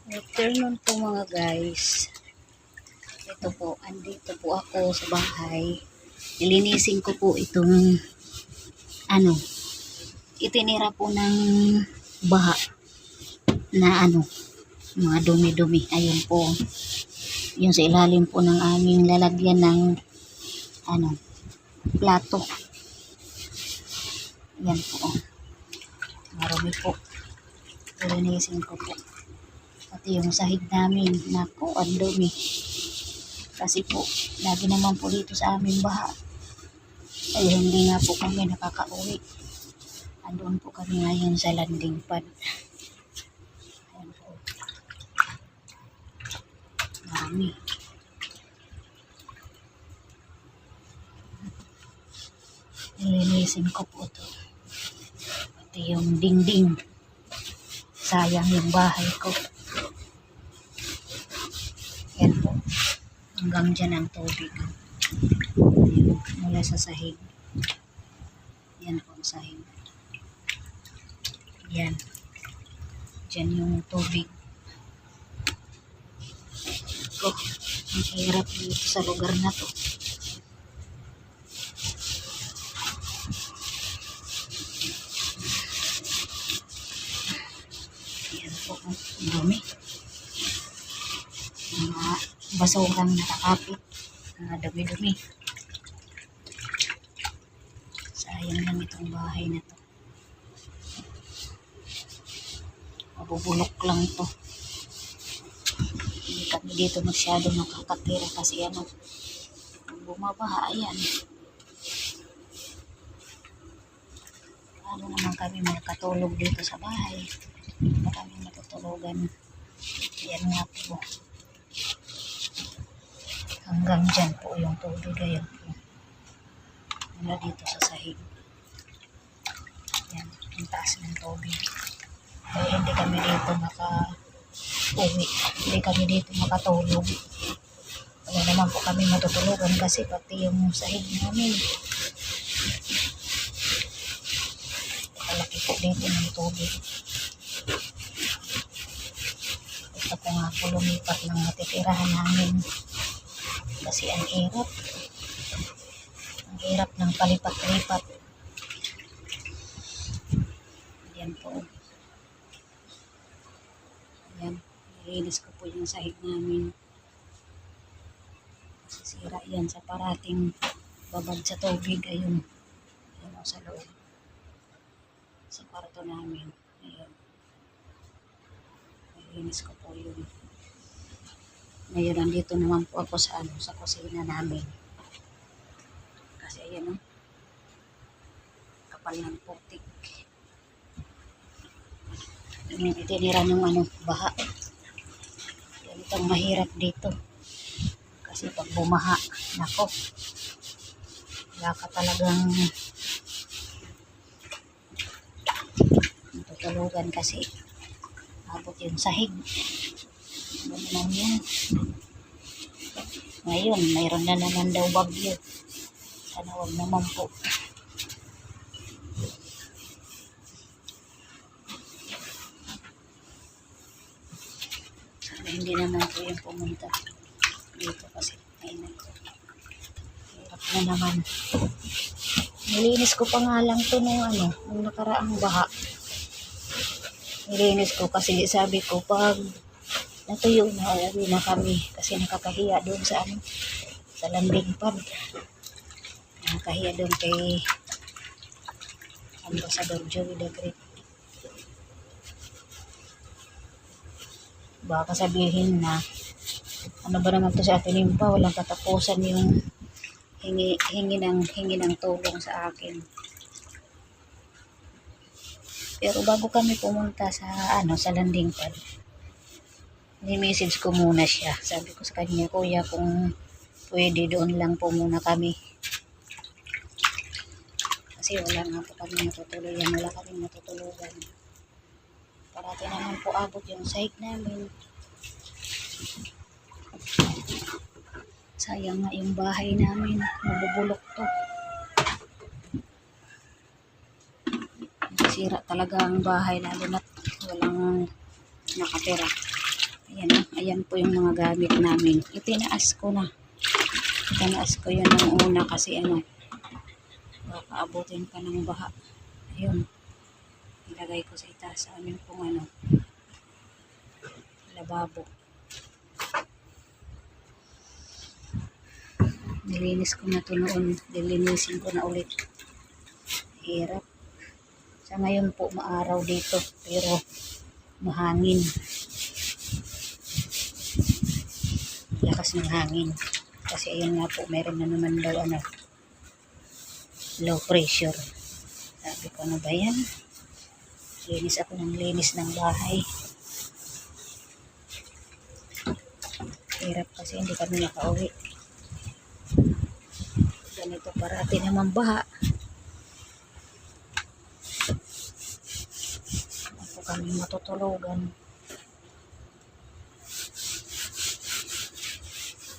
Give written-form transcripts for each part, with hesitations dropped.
Good afternoon po mga guys. Ito po, andito po ako sa bahay. Nilinisin ko po itong itinira po ng baha na mga dumi-dumi. Ayun po. Yung sa ilalim po ng aming lalagyan ng plato. Yan po. Marami po. Nilinisin ko po. Pati yung sahig namin, nako, ang dumi. Kasi po, lagi naman po dito sa aming baha. Ay hindi nga po kami nakakauwi. Andun po kami ngayon sa landing pad. Ayan po. Marami. Nilinisin ko po ito. Pati yung dingding. Sayang yung bahay ko. Yan po. Hanggang dyan ang tubig. Mula sa sahig. Yan po ang sahig. Yan. Dyan yung tubig. Oh, ang hirap dito sa lugar na to. Yan po. Ang dumi. Mga basurang nakakapit. Mga dumi-dumi. Sayang lang itong bahay na to. Mabubulok lang to. Hindi kami dito masyado nakakatira kasi bumabaha yan. Paano naman kami makatulog dito sa bahay? Hindi pa kami matutulugan. Yan nga po. Hanggang dyan po yung tubig. Ayan po. Mula dito sa sahig. Yan. Ang taas ng tubig. Kaya hindi kami dito maka-uwi. Hindi kami dito makatulog. Wala naman po kami matutulugan kasi pati yung sahig namin. Kalaki po dito ng tubig. Gusto ko nga po lumipat ng matitirahan namin. Kasi ang hirap. Ang hirap ng palipat-lipat. Yan po. Yan. Nilinis ko po yung sahig namin. Sisira yan sa parating babad sa tubig. Ayun. Ayun o sa loob. Sa kwarto namin. Ayun. Nilinis ko po yun. Ngayon, nandito naman po ako sa kusina namin. Kasi ayan kapal ng putik. Yung itinira ng baha. Yan itong mahirap dito. Kasi pag bumaha, nako, wala ka talagang matutulugan kasi abot yung sahig. Ano naman yan? Ngayon, mayroon na naman daw bagyo. Sana wag naman po. Sana hindi naman po yung pumunta dito kasi ayun ko. Hirap na naman. Nilinis ko pa nga lang to nung nakaraang baha. Nilinis ko kasi sabi ko pag natuyo na, uwi na kami kasi nakakahiya doon sa landing pad. Nakakahiya doon kay Ambassador Joey the Great. Baka sabihin na ano ba naman to sa atin pa, walang katapusan yung hingi ng tulong sa akin. Pero bago kami pumunta sa landing pad, ni-message ko muna siya. Sabi ko sa kanya, kuya, kung pwede doon lang po muna kami. Kasi wala nga po kami matutulugan. Wala kami matutulugan. Parati naman po abot yung sahig namin. Sayang nga yung bahay namin. Mabubulok to. Sira talaga ang bahay lalo na walang nakatira. Ayan, ayan po yung mga gamit namin. Itinaas ko na. Itinaas ko yun ng una kasi ano, baka abutin pa ng baha. Ayun. Ilagay ko sa itaas sa amin pong ano, lababo. Nilinis ko na ito noon. Lilinisin ko na ulit. Hirap. Sa ngayon po maaraw dito pero mahangin. Lakas ng hangin. Kasi ayun nga po, meron na naman daw ano, low pressure. Sabi ko, ano ba yan? Linis ako ng linis ng bahay. Hirap kasi hindi kami nakauwi. Ganito parati naman baha. Ako kami matutulugan.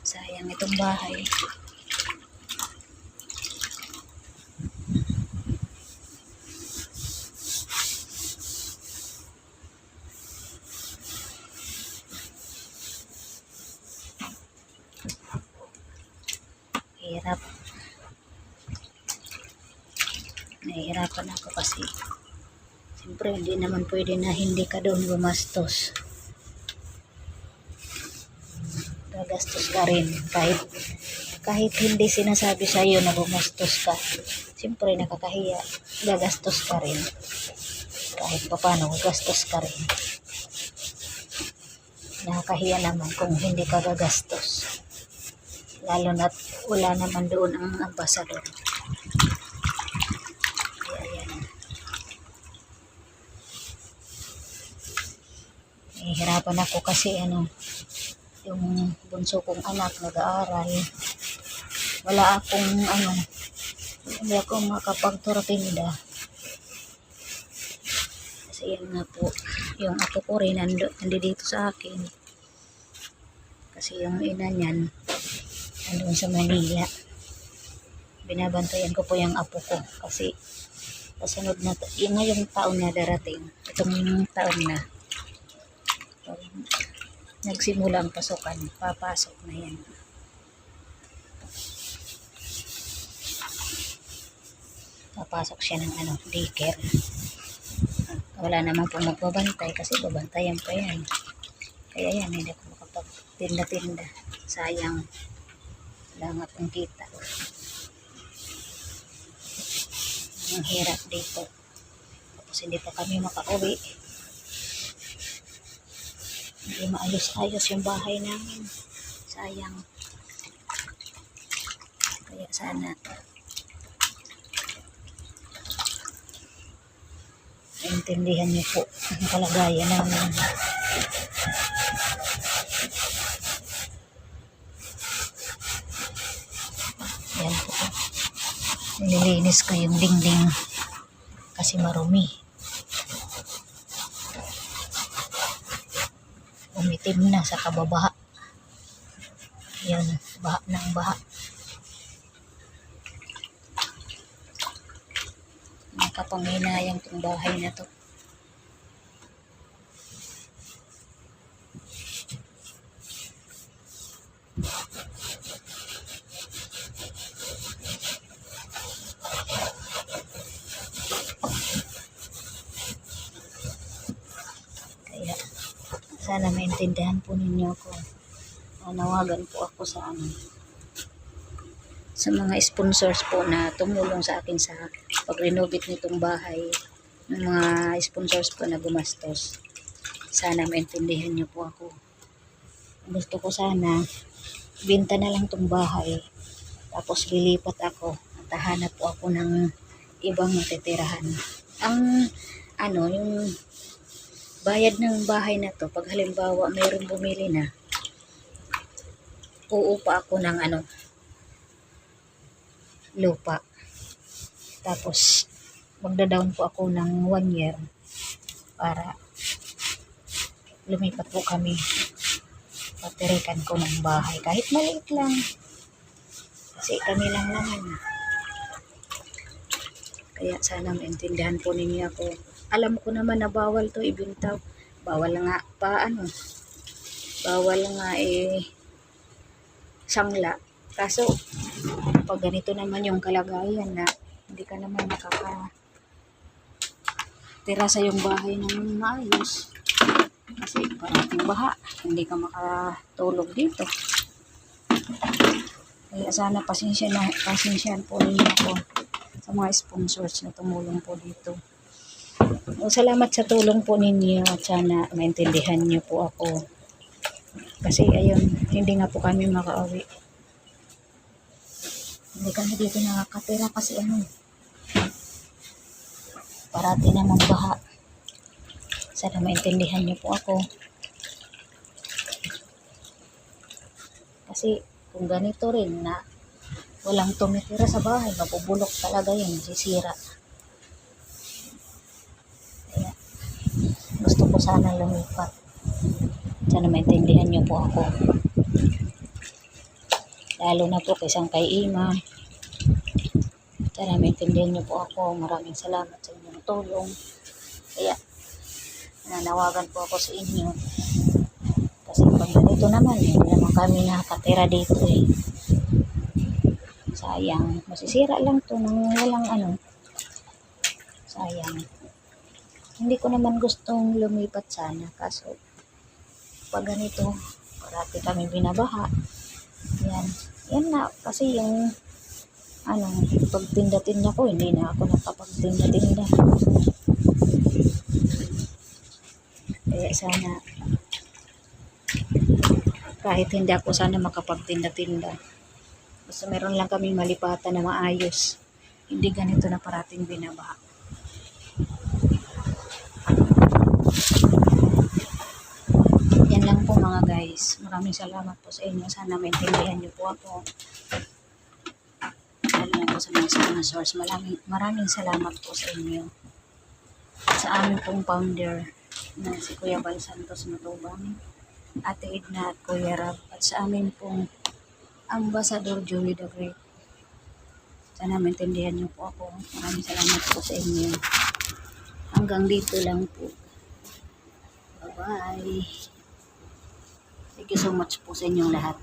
Sayang itong bahay. Hirap. Nahihirapan ako kasi siyempre hindi naman pwede na hindi ka doon gumastos. Gagastos ka rin kahit hindi sinasabi sa iyo na gumastos ka. Siyempre nakakahiya. Gagastos ka rin. Kahit pa paano gagastos ka rin. Nakakahiya naman kung hindi ka gagastos. Lalo na't wala naman doon ang ambasador. Kaya yan. Nahihirapan ako kasi ano, yung bunso kong anak nag-aaral. Wala akong ano, hindi ako makapagturtinda. Kasi yan nga po, yung apo ko rin nandito sa akin. Kasi yung ina niyan, nandun sa Manila. Binabantayan ko po yung apo ko kasi kasunod na yung ngayong taon na darating, itong taon na nagsimula ang pasukan, papasok na yan. Papasok siya ng ano, daycare. Wala namang po magbabantay kasi babantayan pa yan. Kaya yan, hindi ako makapagtinda-tinda. Sayang. Wala nga pong kita. Ang hirap dito. Tapos hindi pa kami makauwi. Hindi maayos-ayos yung bahay namin. Sayang. Kaya sana intindihan niyo po ang kalagayan namin. Yan po. Nililinis ko yung dingding kasi marumi. Umitim na sa kababaha. Yan, baha ng baha. Nakapanginayang tong bahay na to. Kaya sana maintindihan po ninyo ako. Nawagan po ako sa sa mga sponsors po na tumulong sa akin sa pag-renovate nitong bahay, ng mga sponsors po na gumastos. Sana maintindihan niyo po ako. Gusto ko sana benta na lang tong bahay tapos lilipat ako at hahanap po ako ng ibang matitirahan. Ang yung bayad ng bahay na to, pag halimbawa mayroong bumili na, uupa ako ng lupa. Tapos magda-down po ako ng 1 year para lumipat po kami. Patirikan ko ng bahay kahit maliit lang. Kasi kami lang naman. Kaya sana maintindihan po ninyo ako. Alam ko naman na bawal to ibintaw. Bawal nga pa bawal nga sangla. Kaso, pag ganito naman yung kalagayan na hindi ka naman nakakatira sa yung bahay ng maayos. Kasi parating baha, hindi ka makatulog dito. Kaya sana pasensyahan po ninyo ako sa mga sponsors na tumulong po dito. Salamat sa tulong po ninyo at sana maintindihan niyo po ako. Kasi ayun, hindi nga po kami makauwi. Hindi kami dito nakakatira kasi parati namang baha. Sana maintindihan niyo po ako. Kasi kung ganito rin na walang tumitira sa bahay, mabubulok talaga yun, sisira. Kaya gusto ko sana lumipat. Sana maintindihan niyo po ako. Lalo na po kay Ima. Sana maintindihan niyo po ako. Maraming salamat sa inyong tulong. Kaya nanawagan po ako sa inyo. Kasi pag ganito naman, hindi naman kami nakatira dito Sayang. Masisira lang to nang walang Sayang. Hindi ko naman gustong lumipat sana. Kaso, pag ganito, parati kami binabaha. Yan na. Kasi yung pagtinda-tinda ko, hindi na ako nakapagtinda-tinda. Kaya sana, kahit hindi ako sana makapagtinda-tinda, basta meron lang kaming malipatan na maayos. Hindi ganito na parating binabaha. Yan lang po mga guys. Maraming salamat po sa inyo. Sana maintindihan niyo po ako. Lalo na po sa mga sponsors. Maraming salamat po sa inyo. At sa aming pong founder na si Kuya Bal Santos Matubang, Ate Edna at Kuya Rab, at sa amin pong Ambassador Joey the Great. Sana maintindihan niyo po ako. Maraming salamat po sa inyo. Hanggang dito lang po. Bye-bye. Thank you so much po sa inyong lahat.